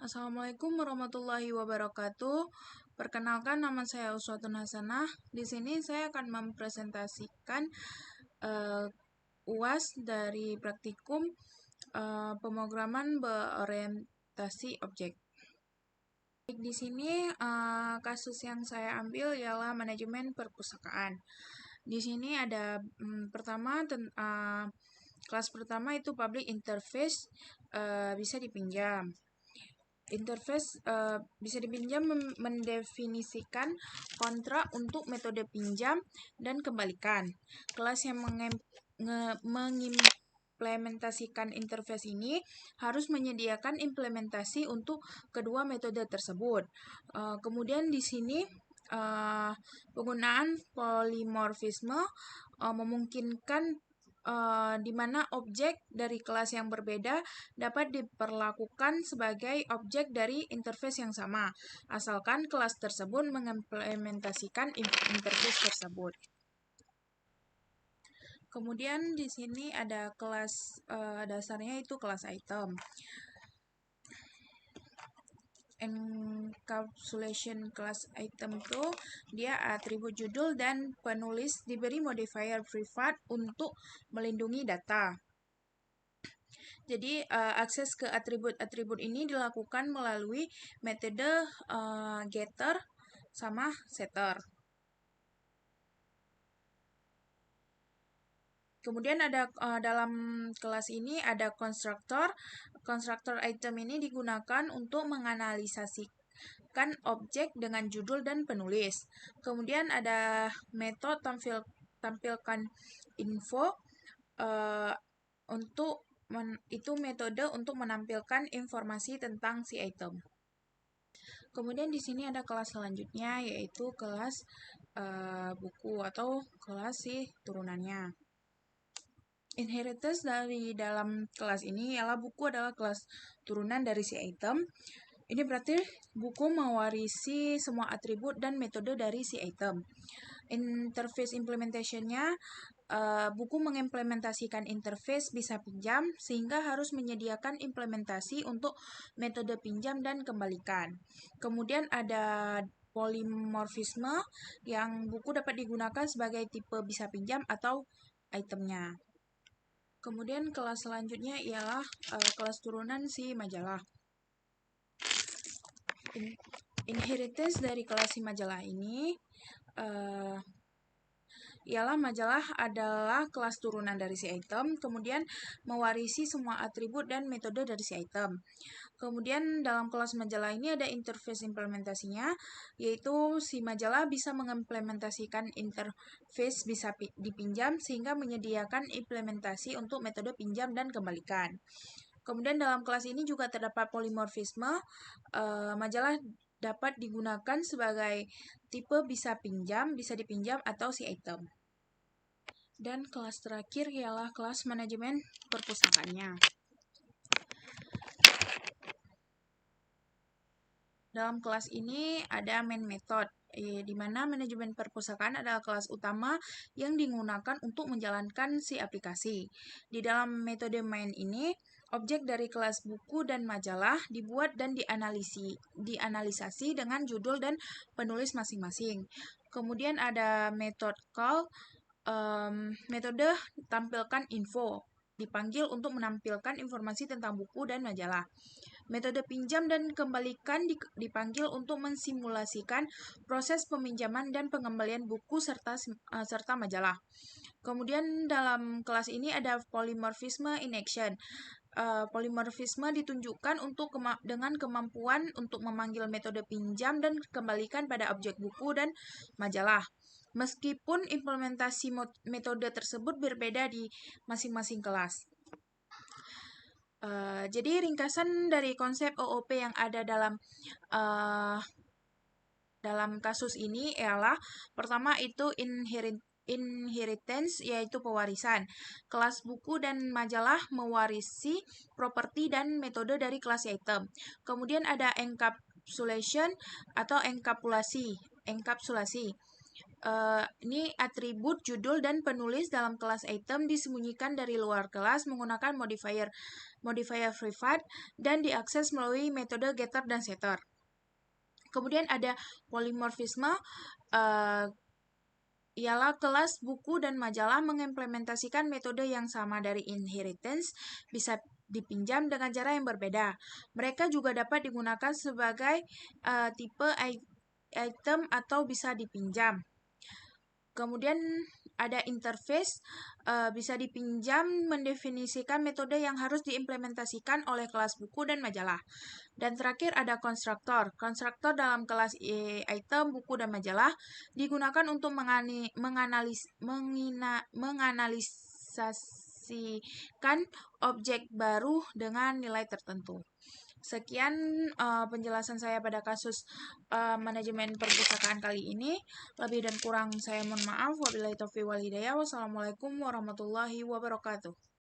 Assalamualaikum warahmatullahi wabarakatuh. Perkenalkan, nama saya Uswatun Hasanah. Di sini saya akan mempresentasikan UAS dari praktikum pemrograman berorientasi objek. Di sini kasus yang saya ambil ialah manajemen perpustakaan. Di sini ada kelas pertama itu public interface bisa dipinjam. Interface bisa dipinjam mendefinisikan kontrak untuk metode pinjam dan kembalikan. Kelas yang mengimplementasikan interface ini harus menyediakan implementasi untuk kedua metode tersebut. Kemudian di sini penggunaan polimorfisme memungkinkan di mana objek dari kelas yang berbeda dapat diperlakukan sebagai objek dari interface yang sama, asalkan kelas tersebut mengimplementasikan interface tersebut. Kemudian di sini ada kelas dasarnya itu kelas item. Encapsulation class item itu dia atribut judul dan penulis diberi modifier privat untuk melindungi data. Jadi akses ke atribut-atribut ini dilakukan melalui metode getter sama setter. Kemudian ada dalam kelas ini ada constructor. Constructor item ini digunakan untuk menganalisasikan objek dengan judul dan penulis. Kemudian ada metode tampilkan info itu metode untuk menampilkan informasi tentang si item. Kemudian di sini ada kelas selanjutnya yaitu kelas buku atau kelas si turunannya. Inheritance dari dalam kelas ini ialah buku adalah kelas turunan dari si item. Ini berarti buku mewarisi semua atribut dan metode dari si item. Interface implementation-nya, buku mengimplementasikan interface bisa pinjam sehingga harus menyediakan implementasi untuk metode pinjam dan kembalikan. Kemudian ada polimorfisme yang buku dapat digunakan sebagai tipe bisa pinjam atau itemnya. Kemudian kelas selanjutnya ialah kelas turunan si majalah. Inheritance dari kelas si majalah ini ialah majalah adalah kelas turunan dari si item, kemudian mewarisi semua atribut dan metode dari si item. Kemudian dalam kelas majalah ini ada interface implementasinya, yaitu si majalah bisa mengimplementasikan interface bisa dipinjam sehingga menyediakan implementasi untuk metode pinjam dan kembalikan. Kemudian dalam kelas ini juga terdapat polimorfisme, majalah dapat digunakan sebagai tipe bisa pinjam, bisa dipinjam, atau si item. Dan kelas terakhir ialah kelas manajemen perpustakaannya. Dalam kelas ini ada main method, di mana manajemen perpustakaan adalah kelas utama yang digunakan untuk menjalankan si aplikasi. Di dalam metode main ini, objek dari kelas buku dan majalah dibuat dan dianalisasi dengan judul dan penulis masing-masing. Kemudian ada method call, metode tampilkan info, dipanggil untuk menampilkan informasi tentang buku dan majalah. Metode pinjam dan kembalikan dipanggil untuk mensimulasikan proses peminjaman dan pengembalian buku serta majalah. Kemudian dalam kelas ini ada polymorphism in action. Polimorfisme ditunjukkan dengan kemampuan untuk memanggil metode pinjam dan kembalikan pada objek buku dan majalah. Meskipun implementasi metode tersebut berbeda di masing-masing kelas. Jadi ringkasan dari konsep OOP yang ada dalam kasus ini ialah pertama itu inheritance, yaitu pewarisan. Kelas buku dan majalah mewarisi properti dan metode dari kelas item. Kemudian ada encapsulation atau enkapsulasi. Ini atribut, judul, dan penulis dalam kelas item disembunyikan dari luar kelas menggunakan modifier privat dan diakses melalui metode getter dan setter. Kemudian ada polymorphisme, ialah kelas buku dan majalah mengimplementasikan metode yang sama dari inheritance, bisa dipinjam dengan cara yang berbeda. Mereka juga dapat digunakan sebagai tipe item atau bisa dipinjam. Kemudian ada interface, bisa dipinjam mendefinisikan metode yang harus diimplementasikan oleh kelas buku dan majalah. Dan terakhir ada konstruktor. Konstruktor dalam kelas item, buku, dan majalah digunakan untuk menganalisasikan objek baru dengan nilai tertentu. Sekian penjelasan saya pada kasus manajemen perpustakaan kali ini. Lebih dan kurang saya mohon maaf. Wabillahi taufiq wal hidayah. Wassalamualaikum warahmatullahi wabarakatuh.